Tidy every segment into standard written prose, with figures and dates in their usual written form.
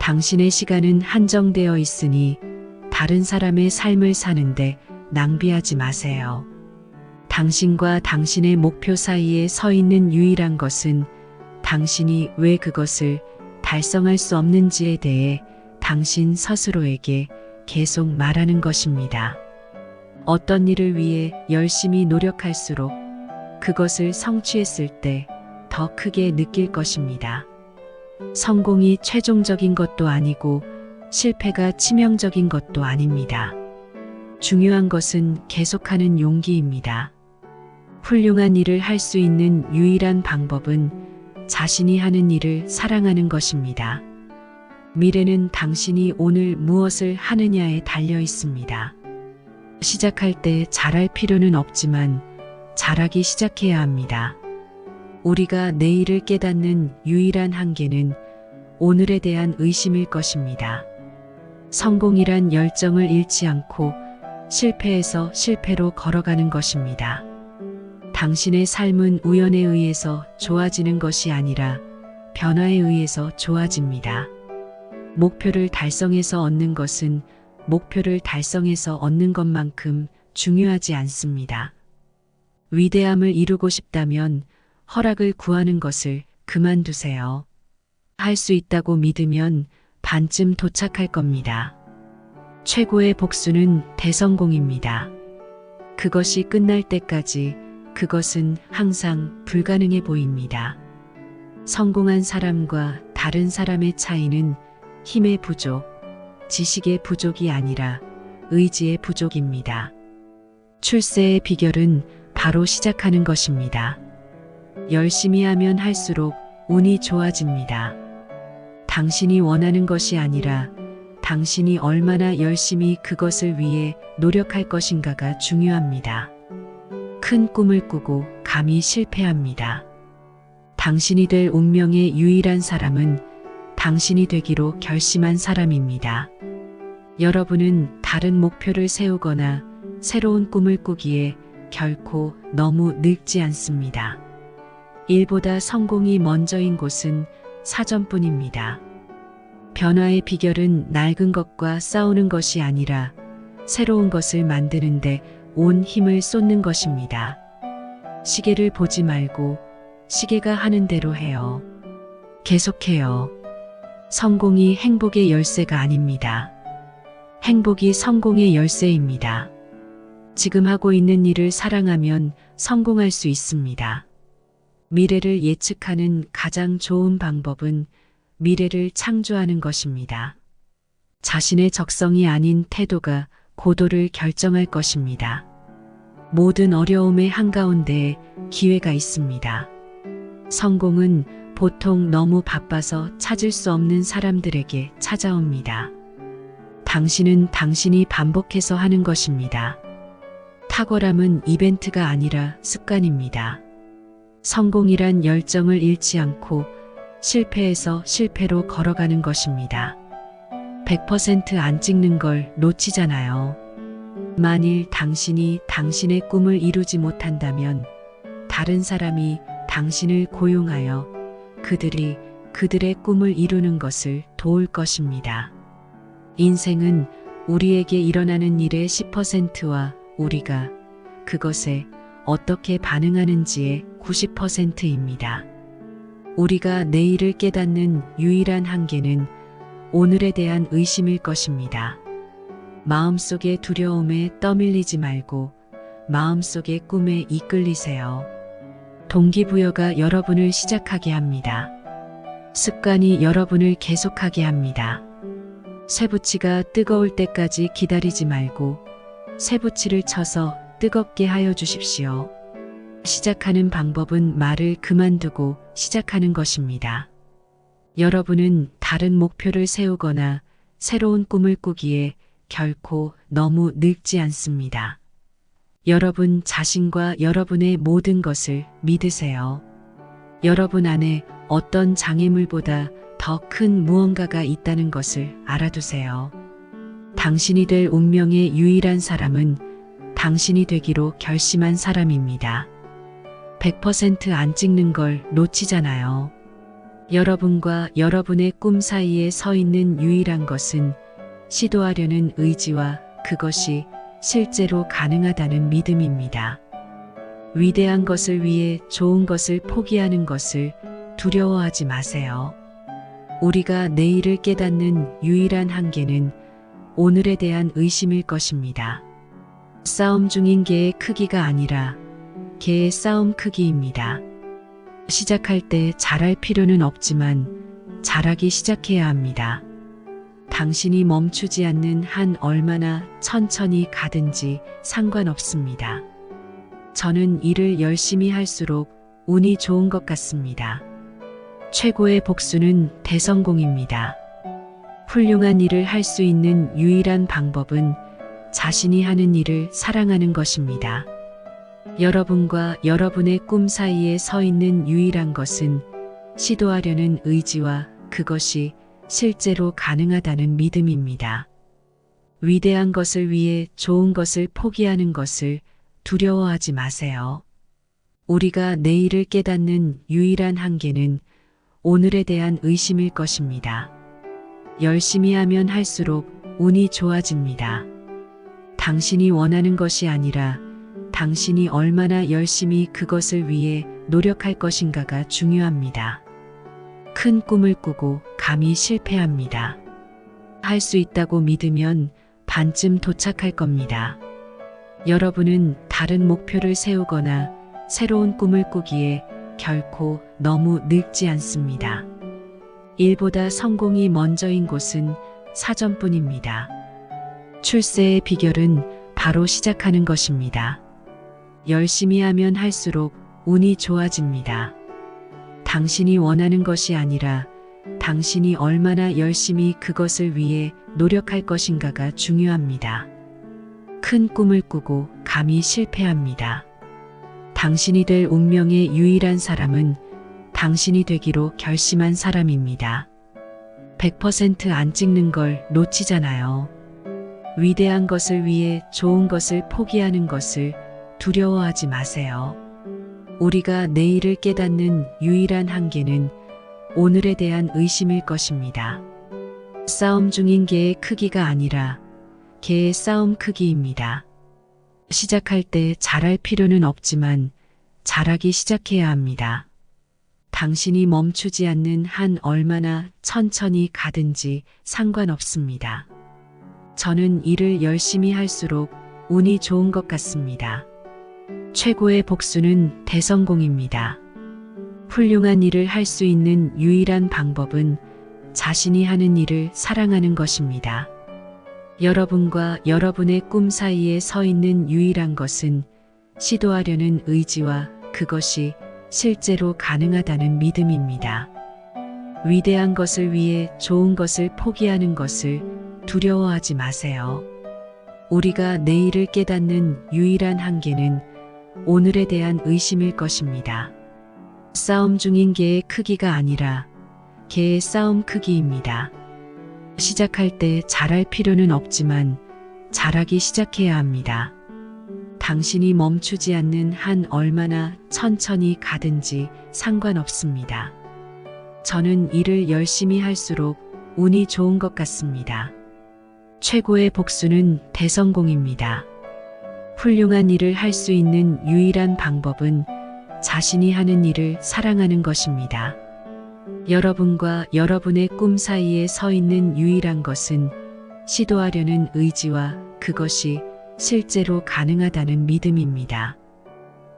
당신의 시간은 한정되어 있으니 다른 사람의 삶을 사는데 낭비하지 마세요. 당신과 당신의 목표 사이에 서 있는 유일한 것은 당신이 왜 그것을 달성할 수 없는지에 대해 당신 스스로에게 계속 말하는 것입니다. 어떤 일을 위해 열심히 노력할수록 그것을 성취했을 때 더 크게 느낄 것입니다. 성공이 최종적인 것도 아니고 실패가 치명적인 것도 아닙니다. 중요한 것은 계속하는 용기입니다. 훌륭한 일을 할 수 있는 유일한 방법은 자신이 하는 일을 사랑하는 것입니다. 미래는 당신이 오늘 무엇을 하느냐에 달려 있습니다. 시작할 때 잘할 필요는 없지만 잘하기 시작해야 합니다. 우리가 내일을 깨닫는 유일한 한계는 오늘에 대한 의심일 것입니다. 성공이란 열정을 잃지 않고 실패에서 실패로 걸어가는 것입니다. 당신의 삶은 우연에 의해서 좋아지는 것이 아니라 변화에 의해서 좋아집니다. 목표를 달성해서 얻는 것은 목표를 달성해서 얻는 것만큼 중요하지 않습니다. 위대함을 이루고 싶다면 허락을 구하는 것을 그만두세요. 할 수 있다고 믿으면 반쯤 도착할 겁니다. 최고의 복수는 대성공입니다. 그것이 끝날 때까지 그것은 항상 불가능해 보입니다. 성공한 사람과 다른 사람의 차이는 힘의 부족, 지식의 부족이 아니라 의지의 부족입니다. 출세의 비결은 바로 시작하는 것입니다. 열심히 하면 할수록 운이 좋아집니다. 당신이 원하는 것이 아니라 당신이 얼마나 열심히 그것을 위해 노력할 것인가가 중요합니다. 큰 꿈을 꾸고 감히 실패합니다. 당신이 될 운명의 유일한 사람은 당신이 되기로 결심한 사람입니다. 여러분은 다른 목표를 세우거나 새로운 꿈을 꾸기에 결코 너무 늙지 않습니다. 일보다 성공이 먼저인 곳은 사전뿐입니다. 변화의 비결은 낡은 것과 싸우는 것이 아니라 새로운 것을 만드는데 온 힘을 쏟는 것입니다. 시계를 보지 말고 시계가 하는 대로 해요. 계속해요. 성공이 행복의 열쇠가 아닙니다. 행복이 성공의 열쇠입니다. 지금 하고 있는 일을 사랑하면 성공할 수 있습니다. 미래를 예측하는 가장 좋은 방법은 미래를 창조하는 것입니다. 자신의 적성이 아닌 태도가 고도를 결정할 것입니다. 모든 어려움의 한가운데에 기회가 있습니다. 성공은 보통 너무 바빠서 찾을 수 없는 사람들에게 찾아옵니다. 당신은 당신이 반복해서 하는 것입니다. 탁월함은 이벤트가 아니라 습관입니다. 성공이란 열정을 잃지 않고 실패에서 실패로 걸어가는 것입니다. 100%안 찍는 걸 놓치잖아요. 만일 당신이 당신의 꿈을 이루지 못한다면 다른 사람이 당신을 고용하여 그들이 그들의 꿈을 이루는 것을 도울 것입니다. 인생은 우리에게 일어나는 일의 10%와 우리가 그것에 어떻게 반응하는지의 90%입니다. 우리가 내일을 깨닫는 유일한 한계는 오늘에 대한 의심일 것입니다. 마음속의 두려움에 떠밀리지 말고 마음속의 꿈에 이끌리세요. 동기부여가 여러분을 시작하게 합니다. 습관이 여러분을 계속하게 합니다. 쇠붙이가 뜨거울 때까지 기다리지 말고 쇠붙이를 쳐서 뜨겁게 하여 주십시오. 시작하는 방법은 말을 그만두고 시작하는 것입니다. 여러분은 다른 목표를 세우거나 새로운 꿈을 꾸기에 결코 너무 늙지 않습니다. 여러분 자신과 여러분의 모든 것을 믿으세요. 여러분 안에 어떤 장애물보다 더 큰 무언가가 있다는 것을 알아두세요. 당신이 될 운명의 유일한 사람은 당신이 되기로 결심한 사람입니다. 100%안 찍는 걸 놓치잖아요. 여러분과 여러분의 꿈 사이에 서 있는 유일한 것은 시도하려는 의지와 그것이 실제로 가능하다는 믿음입니다. 위대한 것을 위해 좋은 것을 포기하는 것을 두려워하지 마세요. 우리가 내일을 깨닫는 유일한 한계는 오늘에 대한 의심일 것입니다. 싸움 중인 개의 크기가 아니라 개의 싸움 크기입니다. 시작할 때 잘할 필요는 없지만 잘하기 시작해야 합니다. 당신이 멈추지 않는 한 얼마나 천천히 가든지 상관없습니다. 저는 일을 열심히 할수록 운이 좋은 것 같습니다. 최고의 복수는 대성공입니다. 훌륭한 일을 할 수 있는 유일한 방법은 자신이 하는 일을 사랑하는 것입니다. 여러분과 여러분의 꿈 사이에 서 있는 유일한 것은 시도하려는 의지와 그것이 실제로 가능하다는 믿음입니다. 위대한 것을 위해 좋은 것을 포기하는 것을 두려워하지 마세요. 우리가 내일을 깨닫는 유일한 한계는 오늘에 대한 의심일 것입니다. 열심히 하면 할수록 운이 좋아집니다. 당신이 원하는 것이 아니라 당신이 얼마나 열심히 그것을 위해 노력할 것인가가 중요합니다. 큰 꿈을 꾸고 감히 실패합니다. 할 수 있다고 믿으면 반쯤 도착할 겁니다. 여러분은 다른 목표를 세우거나 새로운 꿈을 꾸기에 결코 너무 늙지 않습니다. 일보다 성공이 먼저인 곳은 사전뿐입니다. 출세의 비결은 바로 시작하는 것입니다. 열심히 하면 할수록 운이 좋아집니다. 당신이 원하는 것이 아니라 당신이 얼마나 열심히 그것을 위해 노력할 것인가가 중요합니다. 큰 꿈을 꾸고 감히 실패합니다. 당신이 될 운명의 유일한 사람은 당신이 되기로 결심한 사람입니다. 100% 안 찍는 걸 놓치잖아요. 위대한 것을 위해 좋은 것을 포기하는 것을 두려워하지 마세요. 우리가 내일을 깨닫는 유일한 한계는 오늘에 대한 의심일 것입니다. 싸움 중인 개의 크기가 아니라 개의 싸움 크기입니다. 시작할 때 잘할 필요는 없지만 잘하기 시작해야 합니다. 당신이 멈추지 않는 한 얼마나 천천히 가든지 상관없습니다. 저는 일을 열심히 할수록 운이 좋은 것 같습니다. 최고의 복수는 대성공입니다. 훌륭한 일을 할 수 있는 유일한 방법은 자신이 하는 일을 사랑하는 것입니다. 여러분과 여러분의 꿈 사이에 서 있는 유일한 것은 시도하려는 의지와 그것이 실제로 가능하다는 믿음입니다. 위대한 것을 위해 좋은 것을 포기하는 것을 두려워하지 마세요. 우리가 내일을 깨닫는 유일한 한계는 오늘에 대한 의심일 것입니다. 싸움 중인 개의 크기가 아니라 개의 싸움 크기입니다. 시작할 때 잘할 필요는 없지만 잘하기 시작해야 합니다. 당신이 멈추지 않는 한 얼마나 천천히 가든지 상관없습니다. 저는 일을 열심히 할수록 운이 좋은 것 같습니다. 최고의 복수는 대성공입니다. 훌륭한 일을 할 수 있는 유일한 방법은 자신이 하는 일을 사랑하는 것입니다. 여러분과 여러분의 꿈 사이에 서 있는 유일한 것은 시도하려는 의지와 그것이 실제로 가능하다는 믿음입니다.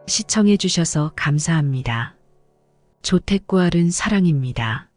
시청해 주셔서 감사합니다. 조택구알은 사랑입니다.